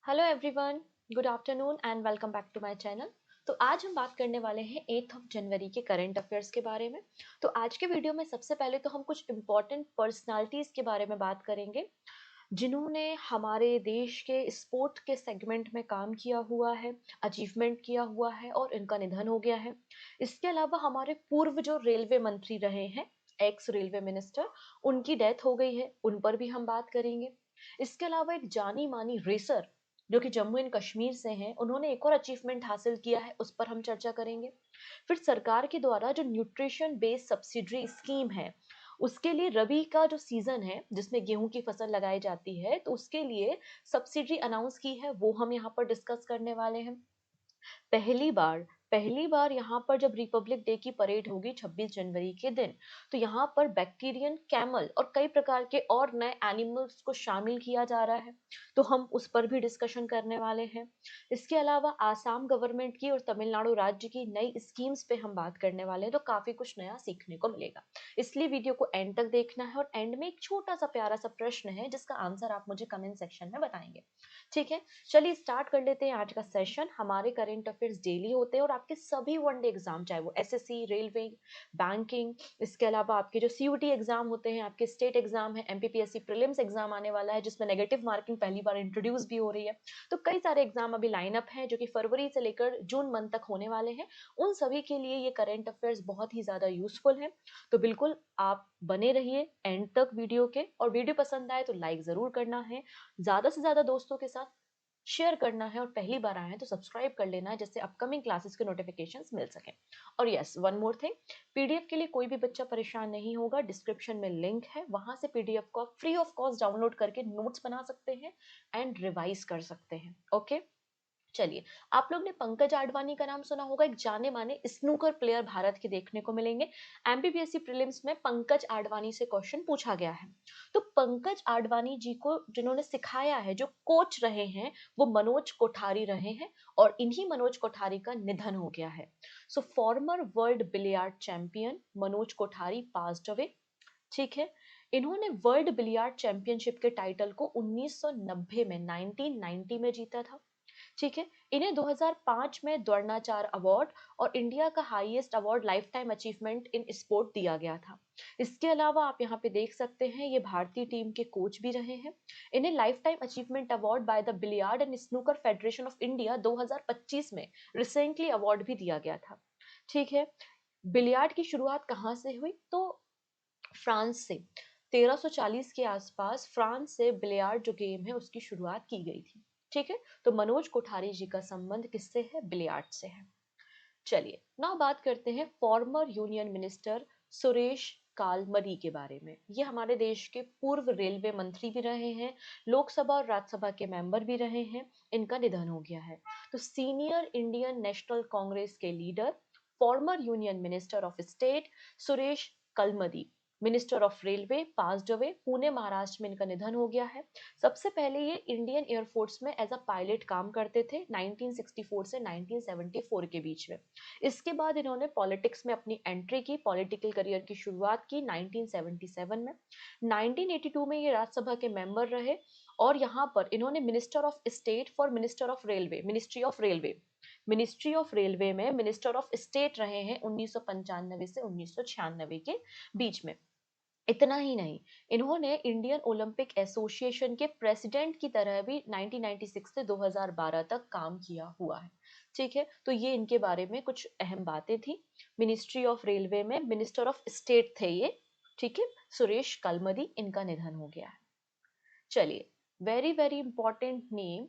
Hello everyone, good afternoon and welcome back to my channel. तो आज हम बात करने वाले हैं 8 जनवरी के करंट अफेयर्स के बारे में। तो आज के वीडियो में सबसे पहले तो हम कुछ इम्पोर्टेंट पर्सनालिटीज़ के बारे में बात करेंगे जिन्होंने हमारे देश के स्पोर्ट के सेगमेंट में काम किया हुआ है, अचीवमेंट किया हुआ है और इनका निधन हो गया है। इसके अलावा हमारे पूर्व जो रेलवे मंत्री रहे हैं, एक्स रेलवे मिनिस्टर, उनकी डेथ हो गई है, उन पर भी हम बात करेंगे। इसके अलावा एक जानी मानी रेसर जो कि जम्मू एंड कश्मीर से हैं, उन्होंने एक और अचीवमेंट हासिल किया है, उस पर हम चर्चा करेंगे। फिर सरकार के द्वारा जो न्यूट्रिशन बेस्ड सब्सिडी स्कीम है, उसके लिए रबी का जो सीजन है जिसमें गेहूं की फसल लगाई जाती है, तो उसके लिए सब्सिडी अनाउंस की है, वो हम यहाँ पर डिस्कस करने वाले हैं। पहली बार पहली बार यहाँ पर जब रिपब्लिक डे की परेड होगी 26 जनवरी के दिन, तो यहाँ पर बैक्टीरियन कैमल और कई प्रकार के और नए एनिमल्स को शामिल किया जा रहा है, तो हम उस पर भी डिस्कशन करने वाले हैं। इसके अलावा आसाम गवर्नमेंट की और तमिलनाडु राज्य की नई स्कीम्स पे हम बात करने वाले हैं, तो काफी कुछ नया सीखने को मिलेगा। इसलिए वीडियो को एंड तक देखना है और एंड में एक छोटा सा प्यारा सा प्रश्न है जिसका आंसर आप मुझे कमेंट सेक्शन में बताएंगे। ठीक है, चलिए स्टार्ट कर लेते हैं आज का सेशन। हमारे करंट अफेयर्स डेली होते हैं और आपके सभी वनडे एग्जाम, चाहे वो एसएससी, रेलवे, बैंकिंग, इसके अलावा आपके जो सीयूटी एग्जाम होते हैं, आपके स्टेट एग्जाम है, एमपीपीएससी प्रीलिम्स एग्जाम आने वाला है जिसमें नेगेटिव मार्किंग पहली बार इंट्रोड्यूस भी हो रही है। तो कई सारे एग्जाम अभी लाइनअप हैं जो कि फरवरी से लेकर जून मंथ तक होने वाले हैं। उन सभी के लिए ये करंट अफेयर्स बहुत ही ज्यादा यूजफुल है। तो बिल्कुल आप बने रहिए एंड तक वीडियो के, और वीडियो पसंद आए तो लाइक जरूर करना है, ज्यादा से ज्यादा दोस्तों के साथ शेयर करना है, और पहली बार आए हैं तो सब्सक्राइब कर लेना है जिससे अपकमिंग क्लासेस के नोटिफिकेशंस मिल सके। और yes, one more thing, PDF के लिए कोई भी बच्चा परेशान नहीं होगा, डिस्क्रिप्शन में लिंक है, वहां से पीडीएफ को आप फ्री ऑफ कॉस्ट डाउनलोड करके नोट्स बना सकते हैं एंड रिवाइज कर सकते हैं। ओके, चलिए। आप लोग ने पंकज आडवाणी का नाम सुना होगा, एक जाने माने स्नूकर प्लेयर भारत के देखने को मिलेंगे। एमपीपीएससी प्रीलिम्स में पंकज आडवाणी से क्वेश्चन पूछा गया है। तो पंकज आडवाणी जी को जिन्होंने सिखाया है, जो कोच रहे हैं, वो मनोज कोठारी रहे हैं, और इन्हीं मनोज कोठारी का निधन हो गया है। So former world billiard champion Manoj Kothari passed away. ठीक है, इन्होंने वर्ल्ड बिलियर्ड चैंपियनशिप के टाइटल को 1990 में 1990 में जीता था। ठीक है, इन्हें 2005 में द्रोणाचार्य अवार्ड और इंडिया का highest award life time achievement in sport दिया गया था। इसके अलावा आप यहाँ पे देख सकते हैं, ये भारतीय टीम के कोच भी रहे हैं। इन्हें life time achievement award by the billiard and snooker federation of India 2025 में रिसेंटली अवार्ड भी दिया गया था। ठीक है, बिलियर्ड की शुरुआत कहाँ से हुई? तो फ्रांस से। 1340 के आसपास फ्रांस से बिलियर्ड जो गेम है उसकी शुरुआत की गई थी। ठीक है, तो मनोज कोठारी जी का संबंध किससे है? बिलियर्ड से है। चलिए ना बात करते हैं फॉर्मर यूनियन मिनिस्टर सुरेश कालमरी के बारे में। ये हमारे देश के पूर्व रेलवे मंत्री भी रहे हैं, लोकसभा और राज्यसभा के मेंबर भी रहे हैं। इनका निधन हो गया है। तो सीनियर इंडियन नेशनल कांग्रेस के leader, former union minister of state Suresh Kalmadi, minister of railway, passed away, Pune Maharashtra में इनका निधन हो गया है। सबसे पहले ये इंडियन एयरफोर्स में एज अ पायलट काम करते थे 1964 से 1974 के बीच में। इसके बाद इन्होंने पॉलिटिक्स में अपनी एंट्री की, पॉलिटिकल करियर की शुरुआत की 1977 में। 1982 में ये राज्यसभा के मेंबर रहे, और यहाँ पर इन्होंने minister of state for minister of railway, ministry of railway में मिनिस्टर ऑफ स्टेट रहे हैं 1995 से 1996 के बीच में। इतना ही नहीं, इन्होंने इंडियन ओलंपिक एसोसिएशन के प्रेसिडेंट की तरह भी 1996 से 2012 तक काम किया हुआ है। ठीक है, तो ये इनके बारे में कुछ अहम बातें थी। मिनिस्ट्री ऑफ रेलवे में मिनिस्टर ऑफ स्टेट थे ये। ठीक है, सुरेश कलमदी, इनका निधन हो गया है। चलिए, वेरी वेरी इंपॉर्टेंट नेम,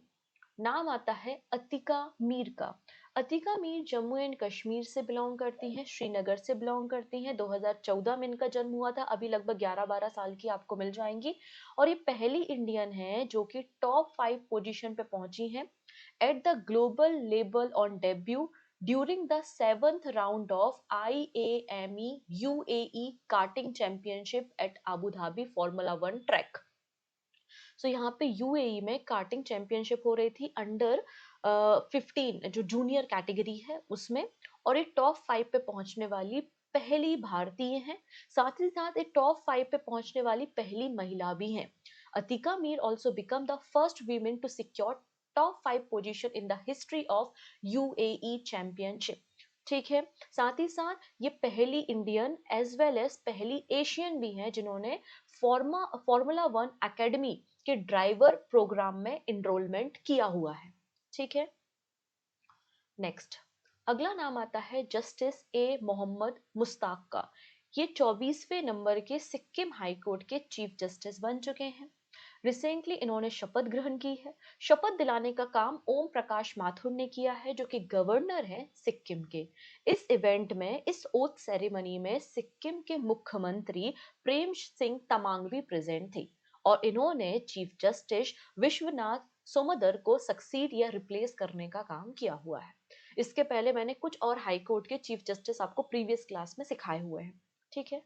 नाम आता है अतिका मीर का। अतिका मीर जम्मू एंड कश्मीर से बिलोंग करती हैं, श्रीनगर से बिलोंग करती हैं। 2014 में इनका जन्म हुआ था, अभी लगभग 11-12 साल की आपको मिल जाएंगी। और ये पहली इंडियन है जो कि टॉप 5 पोजीशन पे पहुंची हैं at the global level on debut during the 7th round of IAME UAE karting championship at Abu Dhabi formula 1 track. So यहाँ पे यूएई में कार्टिंग चैंपियनशिप हो रही थी अंडर 15 जो जूनियर कैटेगरी है उसमें, और ये टॉप 5 पे पहुंचने वाली पहली भारतीय हैं। साथ ही साथ ये टॉप 5 पे पहुंचने वाली पहली महिला भी हैं। Atika Mir also become the first women to secure top 5 position in the history of UAE championship. ठीक है, साथ ही साथ ये पहली इंडियन एज वेल एज पहली एशियन भी है जिन्होंने फॉर्मूला वन एकेडमी के ड्राइवर प्रोग्राम में इनरोलमेंट किया हुआ है। ठीक है, नेक्स्ट अगला नाम आता है जस्टिस ए मोहम्मद मुश्ताक का। ये 24वें नंबर के सिक्किम हाई कोर्ट के चीफ जस्टिस बन चुके हैं। रिसेंटली इन्होंने शपथ ग्रहण की है। शपथ दिलाने का काम ओम प्रकाश माथुर ने किया है जो कि गवर्नर है सिक्किम के। इस इवेंट में, इस ओथ सेरेमनी में सिक्किम के मुख्यमंत्री प्रेम सिंह तमांग भी प्रेजेंट थे और इन्होंने चीफ जस्टिस विश्वनाथ सोमदर को सक्सीड या रिप्लेस करने का काम किया हुआ है। इसके पहले मैंने कुछ और हाई कोर्ट के चीफ जस्टिस आपको प्रीवियस क्लास में सिखाए हुए हैं। ठीक है,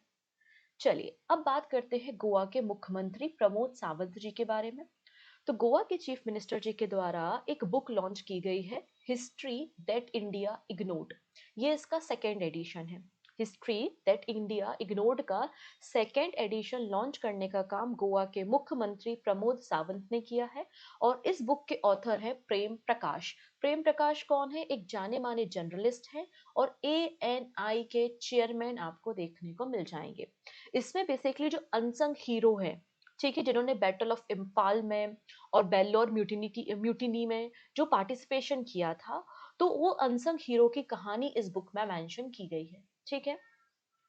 चलिए अब बात करते हैं गोवा के मुख्यमंत्री प्रमोद सावंत जी के बारे में। तो गोवा के चीफ मिनिस्टर जी के द्वारा एक बुक लॉन्च की गई है, हिस्ट्री दैट इंडिया इग्नोर्ड। ये इसका सेकेंड एडिशन है। हिस्ट्री दैट इंडिया इग्नोर्ड का सेकेंड एडिशन लॉन्च करने का काम गोवा के मुख्यमंत्री प्रमोद सावंत ने किया है और इस बुक के ऑथर है प्रेम प्रकाश। प्रेम प्रकाश कौन है? एक जाने माने जर्नलिस्ट हैं और ANI के चेयरमैन आपको देखने को मिल जाएंगे। इसमें बेसिकली जो अनसंग हीरो है, ठीक है, जिन्होंने बैटल ऑफ इम्पाल में और बेल्लोर म्यूटिनी में जो पार्टिसिपेशन किया था, तो वो अनसंग हीरो की कहानी इस बुक में मेंशन की गई है। ठीक है,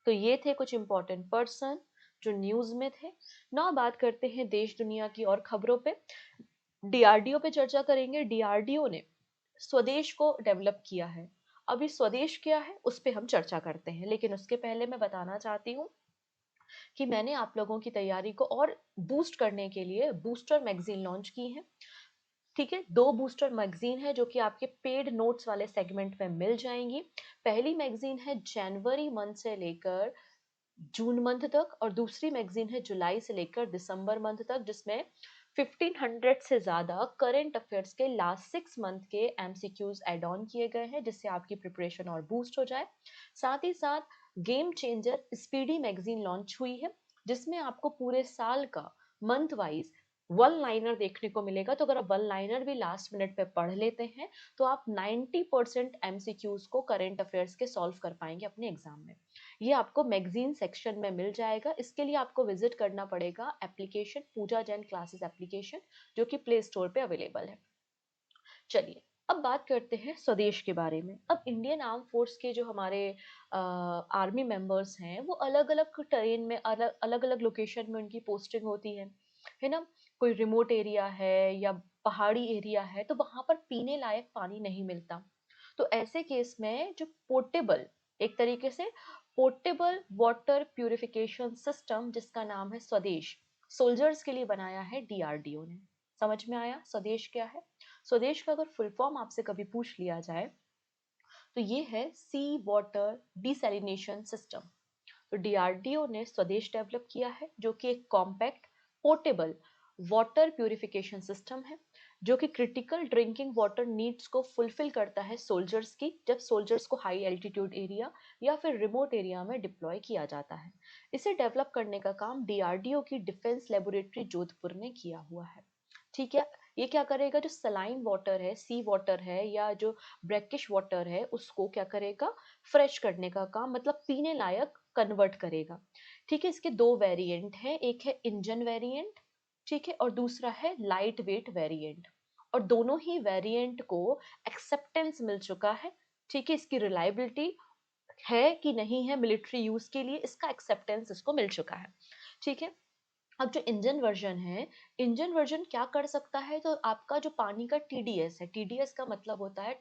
तो ये थे कुछ इंपॉर्टेंट पर्सन जो न्यूज में थे। ना बात करते हैं देश दुनिया की और खबरों पे। डीआरडीओ पे चर्चा करेंगे। डीआरडीओ ने स्वदेश को डेवलप किया है। अभी स्वदेश क्या है उस पे हम चर्चा करते हैं, लेकिन उसके पहले मैं बताना चाहती हूँ कि मैंने आप लोगों की तैयारी को और बूस्ट करने के लिए बूस्टर मैगजीन लॉन्च की है। ठीक है, 2 बूस्टर मैगजीन है जो कि आपके पेड नोट्स वाले सेगमेंट में मिल जाएंगी। पहली मैगजीन है जनवरी मंथ से लेकर जून मंथ तक और दूसरी मैगजीन है जुलाई से लेकर दिसंबर मंथ तक, जिसमें 1500 से ज्यादा करंट अफेयर्स के लास्ट 6 मंथ के एमसीक्यूज एड ऑन किए गए हैं जिससे आपकी प्रिपरेशन और बूस्ट हो जाए। साथ ही साथ game changer speedy magazine launch हुई है जिसमें आपको पूरे साल का मंथ वाइज वन लाइनर देखने को मिलेगा। तो अगर आप वन लाइनर भी लास्ट मिनट पे पढ़ लेते हैं तो आप 90% एमसीक्यूज को करंट अफेयर्स के सॉल्व कर पाएंगे अपने एग्जाम में। ये आपको मैगजीन सेक्शन में मिल जाएगा। इसके लिए आपको विजिट करना पड़ेगा एप्लीकेशन पूजा जैन क्लासेस एप्लीकेशन जो कि प्ले स्टोर पे अवेलेबल है। चलिए अब बात करते हैं स्वदेश के बारे में। अब इंडियन आर्म फोर्स के जो हमारे आर्मी मेंबर्स हैं वो अलग अलग टेरेन में अलग अलग लोकेशन में उनकी पोस्टिंग होती है ना। कोई रिमोट एरिया है या पहाड़ी एरिया है तो वहां पर पीने लायक पानी नहीं मिलता। तो ऐसे केस में जो पोर्टेबल, एक तरीके से पोर्टेबल वाटर प्यूरिफिकेशन सिस्टम जिसका नाम है स्वदेश, सोल्जर्स के लिए बनाया है डीआरडीओ ने। समझ में आया स्वदेश क्या है? स्वदेश का अगर फुल फॉर्म आपसे कभी पूछ लिया जाए तो ये है सी वाटर डिसैलिनेशन सिस्टम। तो डीआरडीओ ने स्वदेश डेवलप किया है जो कि एक compact portable water purification system है जो कि क्रिटिकल ड्रिंकिंग वाटर नीड्स को फुलफिल करता है सोल्जर्स की, जब सोल्जर्स को हाई एल्टीट्यूड एरिया या फिर रिमोट एरिया में डिप्लॉय किया जाता है। इसे डेवलप करने का काम डीआरडीओ की डिफेंस लेबोरेटरी जोधपुर ने किया हुआ है। ठीक है, ये क्या करेगा, जो सलाइन वाटर है, सी वाटर है या जो ब्रैकिश वाटर है उसको क्या करेगा, फ्रेश करने का काम, मतलब पीने लायक कन्वर्ट करेगा। ठीक है, इसके 2 वेरिएंट हैं, एक है इंजन वेरिएंट, ठीक है, और दूसरा है लाइट वेट वेरिएंट। और दोनों ही वेरिएंट को एक्सेप्टेंस मिल चुका है। ठीक है, इसकी रिलायबिलिटी है कि नहीं है मिलिट्री यूज के लिए, इसका एक्सेप्टेंस इसको मिल चुका है। ठीक है, अब जो इंजन वर्जन है, इंजन वर्जन क्या कर सकता है, तो आपका जो पानी का टीडीएस है, टीडीएस का मतलब होता है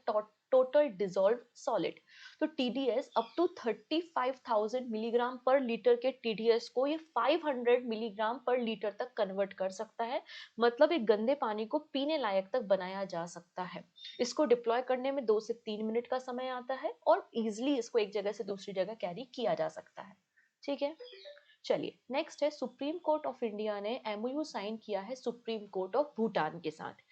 टोटल डिजोल्व सॉलिड। तो टीडीएस अप टू 35,000 मिलीग्राम पर लीटर के टीडीएस को ये 500 मिलीग्राम पर लीटर तक कन्वर्ट कर सकता है। मतलब एक गंदे पानी को पीने लायक तक बनाया जा सकता है। इसको डिप्लॉय करने में 2 से 3 मिनट का समय आता है और इजिली इसको एक जगह से दूसरी जगह कैरी किया जा सकता है। ठीक है, चलिए नेक्स्ट है, सुप्रीम कोर्ट ऑफ इंडिया ने एमओयू साइन किया है सुप्रीम कोर्ट ऑफ भूटान के साथ।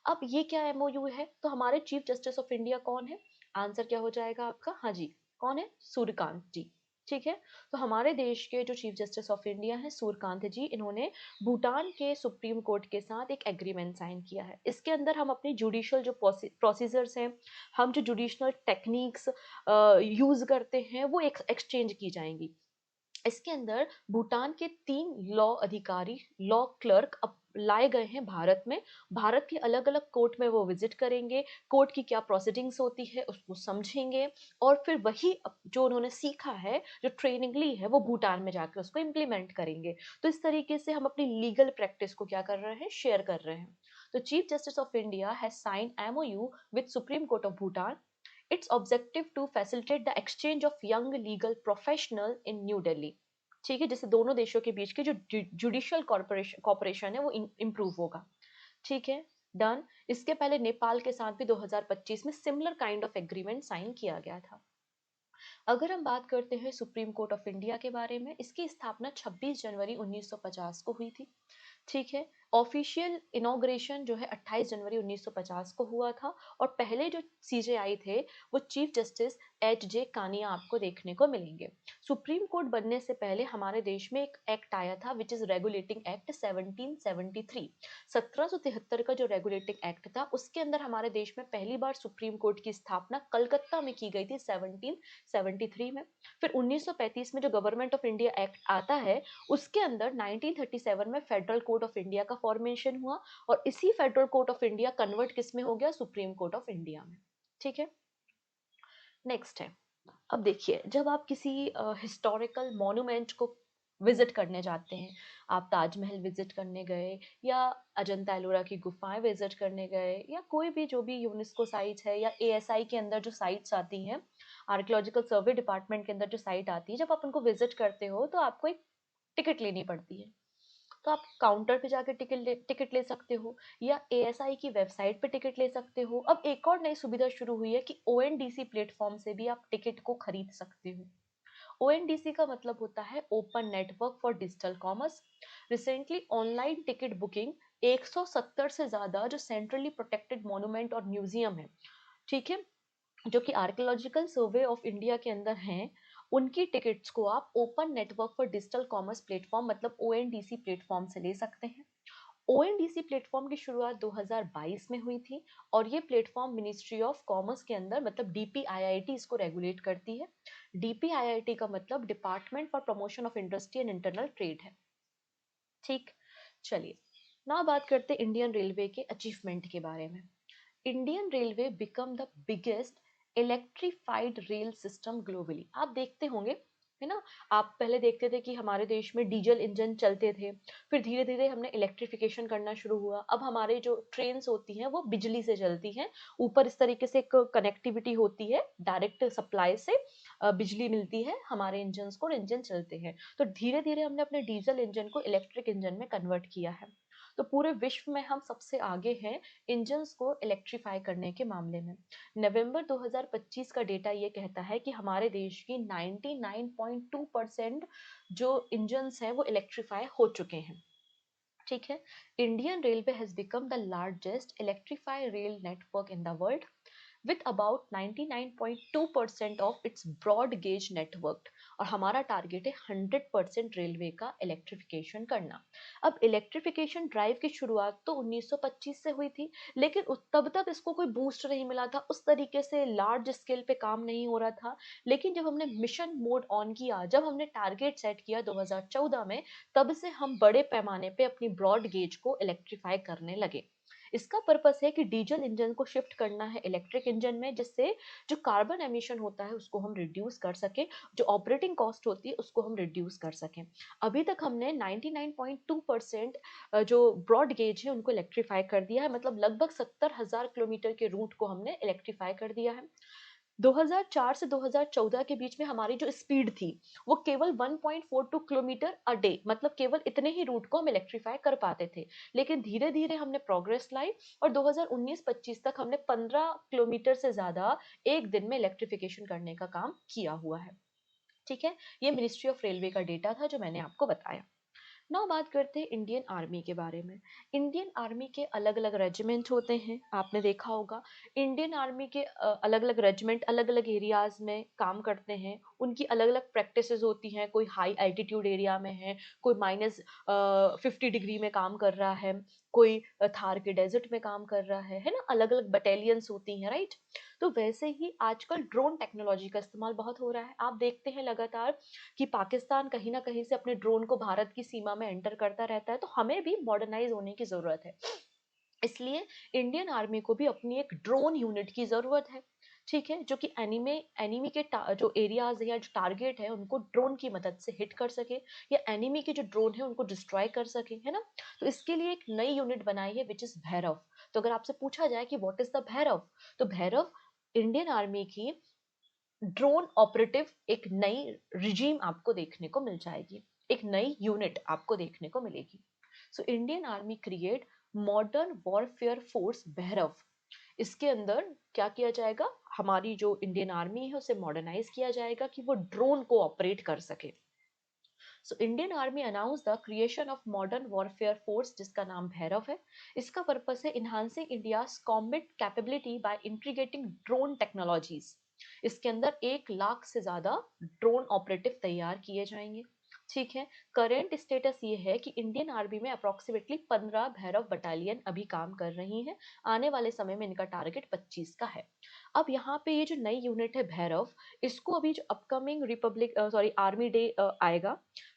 अब ये क्या एमओयू है, तो हमारे चीफ जस्टिस ऑफ इंडिया कौन है? आंसर क्या हो जाएगा आपका? हाँ जी, कौन है? सूर्यकांत जी। ठीक है। तो हमारे देश के जो चीफ जस्टिस ऑफ इंडिया हैं सूर्यकांत जी, इन्होंने भूटान के सुप्रीम कोर्ट के साथ एक एग्रीमेंट साइन किया है। इसके अंदर हम अपनी जुडिशियल जो प्रोसीजर्स हैं, हम जो जुडिशनल टेक्निक्स यूज करते हैं, वो एक एक्सचेंज की जाएंगी। इसके अंदर भूटान के 3 लॉ अधिकारी, लॉ क्लर्क अब लाए गए हैं भारत में। भारत के अलग-अलग कोर्ट में वो विजिट करेंगे, कोर्ट की क्या प्रोसीडिंग्स होती है उसको समझेंगे, और फिर वही जो उन्होंने सीखा है, जो ट्रेनिंग ली है, वो भूटान में जाकर उसको इम्प्लीमेंट करेंगे। तो इस तरीके से हम अपनी लीगल प्रैक्टिस को क्या कर रहे हैं, शेयर कर रहे हैं। तो chief justice of India has sign MOU with supreme court of Bhutan. Its objective to facilitate the exchange of young legal professional in New Delhi। ठीक है, जिससे दोनों देशों के बीच की जो जुडिशियल कॉर्पोरेशन है वो इम्प्रूव होगा। ठीक है, डन। इसके पहले नेपाल के साथ भी 2025 में similar kind of agreement sign किया गया था। अगर हम बात करते हैं सुप्रीम कोर्ट ऑफ इंडिया के बारे में, इसकी स्थापना 26 जनवरी 1950 को हुई थी। ठीक है। ऑफिशियल इनॉग्रेशन जो है 28 जनवरी 1950 को हुआ था, और पहले जो सीजेआई थे वो चीफ जस्टिस HJ कानिया आपको देखने को मिलेंगे। सुप्रीम कोर्ट बनने से पहले हमारे देश में एक एक्ट आया था विच इज रेगुलेटिंग एक्ट 1773। 1773 का जो रेगुलेटिंग एक्ट था, उसके अंदर हमारे देश में पहली बार सुप्रीम कोर्ट की स्थापना कलकत्ता में की गई थी 1773 में। फिर 1935 में जो गवर्नमेंट ऑफ इंडिया एक्ट आता है, उसके अंदर 1937 में फेडरल कोर्ट ऑफ इंडिया का फॉर्मेशन हुआ, और इसी federal court of India convert किस में हो गया, सुप्रीम कोर्ट ऑफ इंडिया में। ठीक है। नेक्स्ट है, अब देखिए, जब आप किसी हिस्टोरिकल मॉन्यूमेंट को विजिट करने जाते हैं, आप ताजमहल विजिट करने गए, या अजंता एलोरा की गुफाएं विजिट करने गए, या कोई भी जो भी यूनेस्को साइट है, या ASI के अंदर जो साइट्स आती हैं, आर्कियोलॉजिकल सर्वे डिपार्टमेंट के अंदर जो साइट आती है, जब आप उनको विजिट करते हो तो आपको एक टिकट लेनी पड़ती है। तो आप काउंटर पे जाकर टिकट ले सकते हो, या ASI की वेबसाइट पे टिकट ले सकते हो। अब एक और नई सुविधा शुरू हुई है कि ONDC प्लेटफॉर्म से भी आप टिकट को खरीद सकते हो। ONDC का मतलब होता है open network for digital commerce. Recently online ticket booking 170 से ज्यादा जो सेंट्रली प्रोटेक्टेड मॉन्यूमेंट और म्यूजियम है, ठीक है, जो कि आर्कियोलॉजिकल सर्वे ऑफ इंडिया के अंदर हैं, उनकी टिकट्स को आप open network for digital commerce platform मतलब ONDC प्लेटफॉर्म से ले सकते हैं। ONDC प्लेटफॉर्म की शुरुआत 2022 में हुई थी, और ये प्लेटफॉर्म मिनिस्ट्री ऑफ कॉमर्स के अंदर मतलब DPIIT इसको रेगुलेट करती है। DPIIT का मतलब department for promotion of industry and internal trade है। ठीक, चलिए ना बात करते इंडियन रेलवे के अचीवमेंट के बारे में। Indian railway become the biggest electrified rail system globally. आप देखते होंगे, है ना, आप पहले देखते थे कि हमारे देश में डीजल इंजन चलते थे, फिर धीरे धीरे हमने इलेक्ट्रिफिकेशन करना शुरू हुआ। अब हमारे जो ट्रेन्स होती हैं वो बिजली से चलती हैं, ऊपर इस तरीके से एक कनेक्टिविटी होती है, डायरेक्ट सप्लाई से बिजली मिलती है हमारे इंजन को, और इंजन चलते हैं। तो धीरे धीरे हमने अपने डीजल इंजन को इलेक्ट्रिक इंजन में कन्वर्ट किया है। तो पूरे विश्व में हम सबसे आगे हैं इंजन्स को इलेक्ट्रीफाई करने के मामले में। नवंबर 2025 का डेटा ये कहता है कि हमारे देश की 99.2% जो इंजन्स हैं वो इलेक्ट्रीफाई हो चुके हैं। ठीक है। Indian railway has become the largest electrify rail network in the world with about 99.2% of its broad gauge network, और हमारा टारगेट है 100% रेलवे का इलेक्ट्रिफिकेशन करना। अब इलेक्ट्रिफिकेशन ड्राइव की शुरुआत तो 1925 से हुई थी, लेकिन तब तक इसको कोई बूस्ट नहीं मिला था, उस तरीके से लार्ज स्केल पे काम नहीं हो रहा था। लेकिन जब हमने मिशन मोड ऑन किया, जब हमने टारगेट सेट किया 2014 में, तब से हम बड़े पैमाने पे अपनी ब्रॉड गेज को इलेक्ट्रीफाई करने लगे। इसका पर्पस है कि डीजल इंजन को शिफ्ट करना है इलेक्ट्रिक इंजन में, जिससे जो कार्बन एमिशन होता है उसको हम रिड्यूस कर सके, जो ऑपरेटिंग कॉस्ट होती है उसको हम रिड्यूस कर सकें। अभी तक हमने 99.2% जो ब्रॉड गेज है उनको इलेक्ट्रीफाई कर दिया है, मतलब लगभग 70,000 किलोमीटर के रूट को हमने इलेक्ट्रीफाई कर दिया है। 2004 से 2014 के बीच में हमारी जो स्पीड थी वो केवल 1.42 किलोमीटर अ डे, मतलब केवल इतने ही रूट को हम इलेक्ट्रीफाई कर पाते थे। लेकिन धीरे धीरे हमने प्रोग्रेस लाई, और 2019-25 तक हमने 15 किलोमीटर से ज्यादा एक दिन में इलेक्ट्रिफिकेशन करने का काम किया हुआ है। ठीक है, ये मिनिस्ट्री ऑफ रेलवे का डेटा था जो मैंने आपको बताया। नाउ बात करते हैं इंडियन आर्मी के बारे में। इंडियन आर्मी के अलग अलग रेजिमेंट होते हैं, आपने देखा होगा। इंडियन आर्मी के अलग अलग रेजिमेंट अलग अलग एरियाज में काम करते हैं, उनकी अलग अलग प्रैक्टिसेस होती हैं। कोई हाई एल्टीट्यूड एरिया में है, कोई -50 डिग्री में काम कर रहा है, कोई थार के डेजर्ट में काम कर रहा है ना। अलग अलग बटालियंस होती हैं, राइट। तो वैसे ही आजकल ड्रोन टेक्नोलॉजी का इस्तेमाल बहुत हो रहा है। आप देखते हैं लगातार कि पाकिस्तान कहीं ना कहीं से अपने ड्रोन को भारत की सीमा में एंटर करता रहता है, तो हमें भी मॉडर्नाइज होने की जरूरत है। इसलिए इंडियन आर्मी को भी अपनी एक ड्रोन यूनिट की जरूरत है, ठीक है, जो कि एनिमी के जो एरियाज है या जो टारगेट है उनको ड्रोन की मदद से हिट कर सके, या एनिमी के जो ड्रोन है उनको डिस्ट्रॉय कर सके, है ना। तो इसके लिए एक नई यूनिट बनाई है, विच इज भैरव। तो अगर आपसे पूछा जाए कि व्हाट इज द भैरव, तो भैरव इंडियन आर्मी की ड्रोन ऑपरेटिव एक नई रिजीम आपको देखने को मिल जाएगी, एक नई यूनिट आपको देखने को मिलेगी। So Indian army create modern warfare force Bhairav. इसके अंदर क्या किया जाएगा, हमारी जो इंडियन आर्मी है उसे मॉडर्नाइज किया जाएगा कि वो ड्रोन को ऑपरेट कर सके। So Indian army announce the creation of modern warfare force, जिसका नाम भैरव है। इसका पर्पस है enhancing India's combat capability by integrating drone technologies. इसके अंदर 1 लाख से ज्यादा ड्रोन ऑपरेटिव तैयार किए जाएंगे, ठीक है। करेंट स्टेटस ये है कि इंडियन आर्मी में अप्रोक्सीमेटली 15 भैरव बटालियन अभी काम कर रही हैं। आने वाले समय में इनका टारगेट 25 का है। अब यहाँ पे ये जो नई यूनिट है भैरव, इसको अभी जो अपकमिंग आर्मी डे आएगा,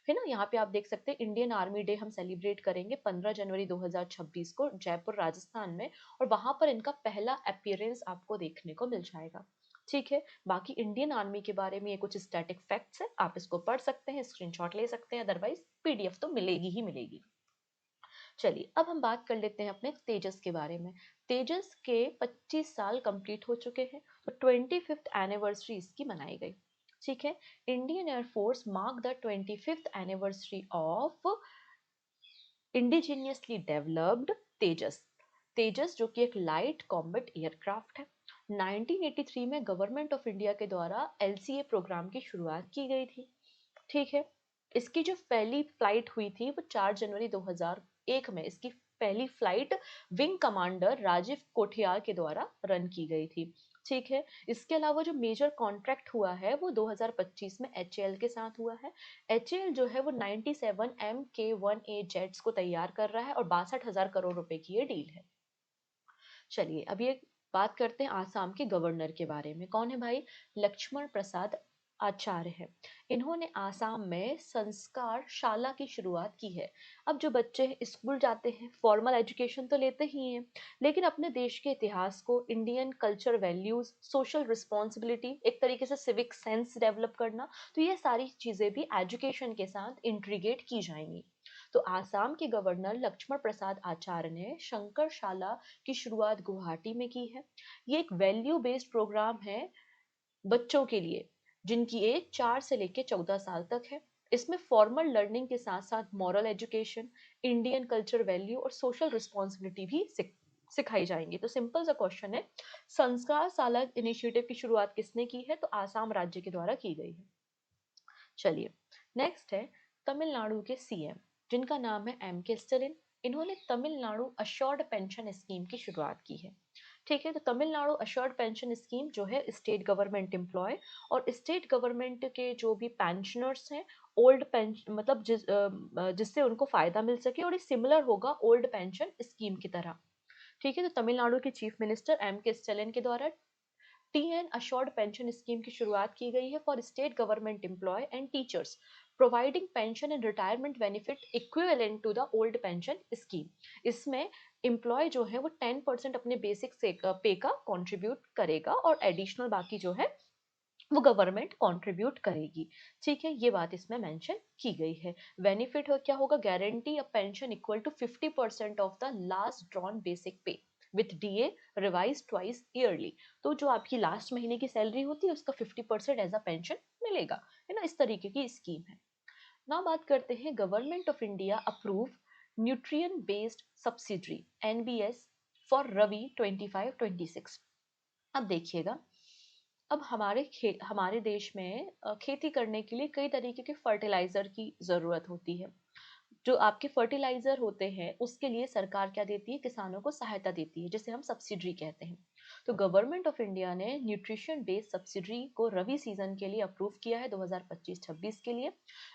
है ना। यहाँ पे आप देख सकते हैं इंडियन आर्मी डे हम सेलिब्रेट करेंगे 15 जनवरी 2026 को जयपुर राजस्थान में, और वहां पर इनका पहला अपीयरेंस आपको देखने को मिल जाएगा, ठीक है। बाकी इंडियन आर्मी के बारे में ये कुछ स्टैटिक फैक्ट्स है, आप इसको पढ़ सकते हैं, स्क्रीनशॉट ले सकते हैं, अदरवाइज पीडीएफ तो मिलेगी ही मिलेगी। चलिए अब हम बात कर लेते हैं अपने तेजस के बारे में। तेजस के 25 साल कंप्लीट हो चुके हैं, तो 25th एनिवर्सरी इसकी मनाई गई, ठीक है। Indian Air Force mark the 25th anniversary of indigenously developed Tejas. Tejas जो कि एक लाइट कॉम्बैट एयरक्राफ्ट है। 1983 में गवर्नमेंट ऑफ इंडिया के द्वारा एलसीए प्रोग्राम की शुरुआत की गई थी, ठीक है। इसकी जो पहली फ्लाइट हुई थी वो 4 जनवरी 2001 में इसकी पहली flight wing commander Rajiv Kothiyal के द्वारा रन की गई थी, ठीक है। इसके अलावा जो मेजर कॉन्ट्रैक्ट हुआ है वो 2025 में एचएएल के साथ हुआ है। एचएएल जो है वो 97 MK1A जेट्स को तैयार कर रहा है और 62,000 करोड़ रुपए की ये डील है। चलिए अब ये बात करते हैं आसाम के गवर्नर के बारे में। कौन है भाई, लक्ष्मण प्रसाद आचार्य है। इन्होंने आसाम में संस्कार शाला की शुरुआत की है। अब जो बच्चे स्कूल जाते हैं फॉर्मल एजुकेशन तो लेते ही हैं, लेकिन अपने देश के इतिहास को, Indian culture values, social responsibility, एक तरीके से सिविक सेंस डेवलप करना, तो ये सारी चीजें भी एजुकेशन के साथ इंट्रीगेट की जाएंगी। तो आसाम के गवर्नर लक्ष्मण प्रसाद आचार्य ने शंकरशाला की शुरुआत गुवाहाटी में की है। ये एक वैल्यू बेस्ड प्रोग्राम है बच्चों के लिए जिनकी एज 4 से लेकर 14 साल तक है। इसमें फॉर्मल लर्निंग के साथ साथ moral education, Indian culture value और सोशल रिस्पॉन्सिबिलिटी भी सिखाई जाएंगी। तो सिंपल सा क्वेश्चन है, संस्कार साला इनिशिएटिव की शुरुआत किसने की है, तो आसाम राज्य के द्वारा की गई है। चलिए नेक्स्ट है तमिलनाडु के सीएम, जिनका नाम है एम के स्टालिन। इन्होंने तमिलनाडु अश्योर्ड पेंशन स्कीम की शुरुआत की है, ठीक है। तो तमिलनाडु अश्योर्ड पेंशन स्कीम जो है स्टेट गवर्नमेंट एम्प्लॉय और स्टेट गवर्नमेंट के जो भी पेंशनर्स हैं, ओल्ड पेंशन मतलब जिससे उनको फायदा मिल सके, और ये सिमिलर होगा ओल्ड पेंशन स्कीम की तरह, ठीक है। तो तमिलनाडु के चीफ मिनिस्टर एम के स्टालिन के द्वारा टीएन अश्योर्ड पेंशन स्कीम की शुरुआत की गई है for state government employ and teachers, providing pension and retirement benefit equivalent to the old pension scheme. इसमें एम्प्लॉय जो है वो 10% अपने बेसिक से पे का कंट्रीब्यूट करेगा और एडिशनल बाकी जो है वो गवर्नमेंट कंट्रीब्यूट करेगी, ठीक है। ये बात इसमें मेंशन की गई है। बेनिफिट क्या होगा, guarantee a pension equal to 50% of the last drawn basic pay with DA revise twice yearly. तो जो आपकी लास्ट महीने की सैलरी होती है उसका 50% एज अ पेंशन मिलेगा, है ना। इस तरीके की स्कीम है। ना बात करते हैं government of India approve nutrient based subsidiary NBS for rabi 25-26। अब देखिएगा, अब हमारे देश में खेती करने के लिए कई तरीके के फर्टिलाइजर की जरूरत होती है, जो आपके फर्टिलाइजर होते हैं उसके लिए सरकार क्या देती है, किसानों को सहायता देती है, जिसे हम सब्सिडी कहते हैं। तो गवर्नमेंट ऑफ इंडिया ने न्यूट्रिशन बेस्ड सब्सिडी को रबी सीजन के लिए अप्रूव किया है 2025-26 के लिए,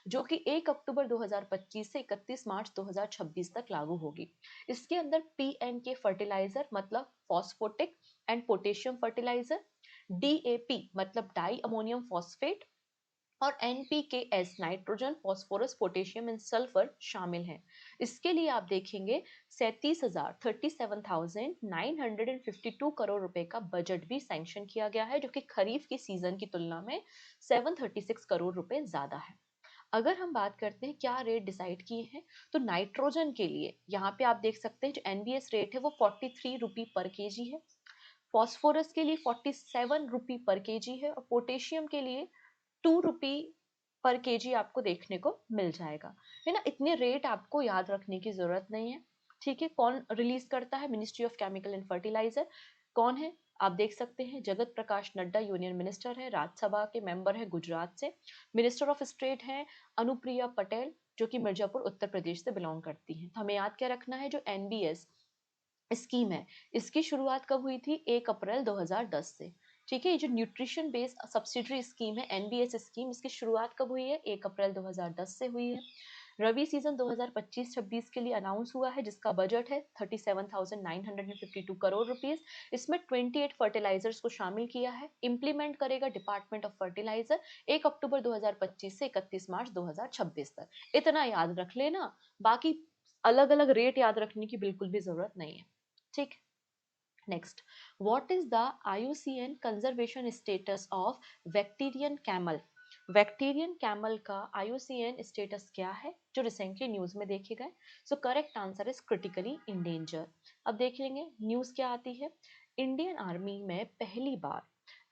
जो कि 1 अक्टूबर 2025 से 31 मार्च 2026 तक लागू होगी। इसके अंदर पीएनके फर्टिलाइजर मतलब phosphatic and potassium fertiliser, DAP मतलब डाई अमोनियम फॉस्फेट और NPKS nitrogen phosphorus potassium and sulphur शामिल हैं। इसके लिए आप देखेंगे 37,952 करोड़ रुपए का बजट भी सैंक्शन किया गया है, जो कि खरीफ की सीजन की तुलना में 736 करोड़ रुपए ज्यादा है। अगर हम बात करते हैं क्या रेट डिसाइड किए हैं, तो नाइट्रोजन के लिए यहाँ पे आप देख सकते हैं जो एनबीएस रेट है वो 43 रुपी पर केजी है, फॉस्फोरस के लिए 47 रुपी पर केजी है और पोटेशियम के लिए 2 रुपी पर केजी आपको देखने को मिल जाएगा, है ना। इतने रेट आपको याद रखने की जरूरत नहीं है, ठीक है। कौन रिलीज करता है, ministry of chemical and fertiliser. कौन है, आप देख सकते हैं जगत प्रकाश नड्डा यूनियन मिनिस्टर है, राज्यसभा के मेंबर है गुजरात से। मिनिस्टर ऑफ स्टेट है अनुप्रिया पटेल, जो कि मिर्जापुर उत्तर प्रदेश से बिलोंग करती हैं। तो हमें याद क्या रखना है, जो एनबीएस स्कीम है इसकी शुरुआत कब हुई थी, 1 अप्रैल 2010 से, ठीक है। ये जो न्यूट्रिशन बेस्ड सब्सिडरी स्कीम है एनबीएस स्कीम, इसकी शुरुआत कब हुई है, 1 अप्रैल 2010 से हुई है। रबी सीजन 2025-26 के लिए अनाउंस हुआ है, जिसका बजट है 37,952 करोड़ रुपीस। इसमें 28 फर्टिलाइजर्स को शामिल किया है। इम्प्लीमेंट करेगा डिपार्टमेंट ऑफ फर्टिलाइजर 1 अक्टूबर 2025 से 31 मार्च 2026 तक। इतना याद रख लेना, बाकी अलग अलग रेट याद रखने की बिल्कुल भी जरूरत नहीं है, ठीक। Next, what is the IUCN conservation status of Bactrian camel. Bactrian camel का आईयूसीएन स्टेटस क्या है, जो रिसेंटली न्यूज में देखे गए। So correct answer is critically endanger. अब देख लेंगे न्यूज क्या आती है। इंडियन आर्मी में पहली बार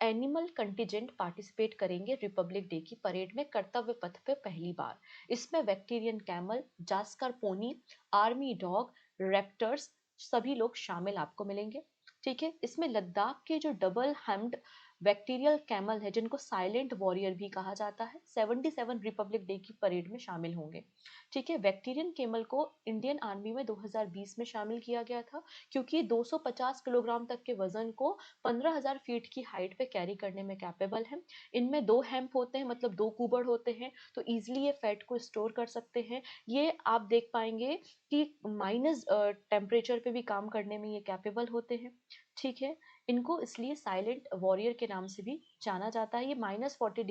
एनिमल कंटिजेंट पार्टिसिपेट करेंगे रिपब्लिक डे की परेड में, कर्तव्य पथ पे पहली बार। इसमें Bactrian camel, Zanskar pony, army dog, raptors सभी लोग शामिल आपको मिलेंगे, ठीक है। इसमें लद्दाख के जो डबल हेम्ड बैक्टीरियल कैमल है, जिनको साइलेंट वॉरियर भी कहा जाता है, 77 रिपब्लिक डे की परेड में शामिल होंगे, ठीक है। बैक्टीरियन कैमल को इंडियन आर्मी में 2020 में शामिल किया गया था, क्योंकि 250 किलोग्राम तक के वजन को 15,000 फीट की हाइट पे कैरी करने में कैपेबल है। इनमें 2 हेम्प होते हैं, मतलब 2 कुबड़ होते हैं, तो इजिली ये फैट को स्टोर कर सकते हैं। ये आप देख पाएंगे कि माइनस टेम्परेचर पे भी काम करने में ये कैपेबल होते हैं, ठीक है। इनको इसलिए साइलेंट वॉरियर के नाम से भी जाना जाता है। ये -40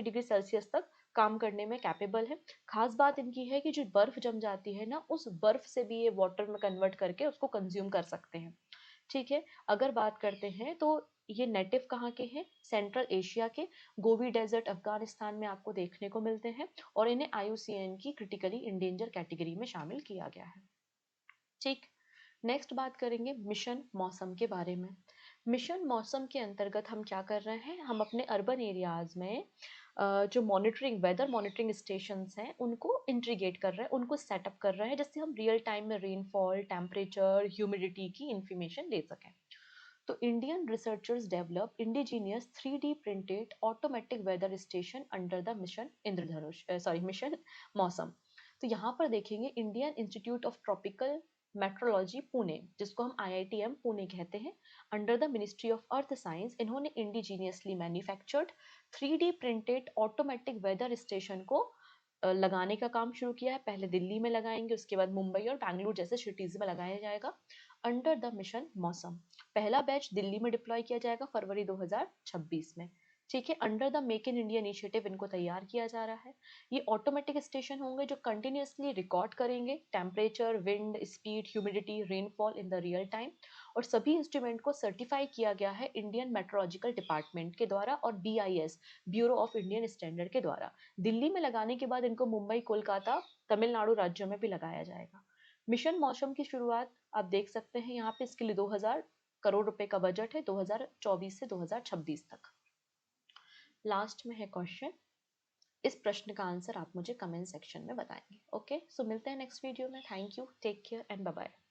डिग्री सेल्सियस तक काम करने में कैपेबल है। खास बात इनकी है कि जो बर्फ जम जाती है ना, उस बर्फ से भी ये वाटर में कन्वर्ट करके उसको कंज्यूम कर सकते हैं, ठीक है। अगर बात करते हैं तो ये नेटिव कहाँ के हैं, सेंट्रल एशिया के, गोबी डेजर्ट अफगानिस्तान में आपको देखने को मिलते हैं, और इन्हें आईयूसीएन की क्रिटिकली इंडेंजर कैटेगरी में शामिल किया गया है, ठीक। नेक्स्ट बात करेंगे मिशन मौसम के बारे में। मिशन मौसम के अंतर्गत हम क्या कर रहे हैं, हम अपने अर्बन एरियाज में जो मॉनिटरिंग वेदर मॉनिटरिंग स्टेशंस हैं उनको इंटीग्रेट कर रहे हैं, उनको सेटअप कर रहे हैं, जिससे हम रियल टाइम में रेनफॉल, टेम्परेचर, ह्यूमिडिटी की इंफॉर्मेशन ले सकें। तो Indian researchers develop indigenous 3D printed automatic weather station under the mission Indradhanush, mission Mausam. तो यहाँ पर देखेंगे Indian Institute of Tropical Meteorology Pune, जिसको हम आईआईटीएम पुणे कहते हैं, under the ministry of earth science, इन्होंने indigenously manufactured 3D printed automatic weather station को लगाने का काम शुरू किया है। पहले दिल्ली में लगाएंगे, उसके बाद मुंबई और बैंगलोर जैसे सिटीज में लगाया जाएगा अंडर द मिशन मौसम। पहला बैच दिल्ली में डिप्लॉय किया जाएगा फरवरी 2026 में, ठीक है। Under the make in India initiative इनको तैयार किया जा रहा है। ये ऑटोमेटिक स्टेशन होंगे जो कंटिन्यूअसली रिकॉर्ड करेंगे temperature, wind speed, humidity, rainfall in the real time, और सभी इंस्ट्रूमेंट को सर्टिफाई किया गया है इंडियन मेट्रोलॉजिकल डिपार्टमेंट के द्वारा और BIS, bureau of Indian standard के द्वारा। दिल्ली में लगाने के बाद इनको मुंबई, कोलकाता, तमिलनाडु राज्यों में भी लगाया जाएगा। मिशन मौसम की शुरुआत आप देख सकते हैं यहाँ पे, इसके लिए 2000 करोड़ रुपए का बजट है 2024 से 2026 तक। लास्ट में है क्वेश्चन, इस प्रश्न का आंसर आप मुझे कमेंट सेक्शन में बताएंगे। ओके, सो मिलते हैं नेक्स्ट वीडियो में। Thank you, take care and bye bye.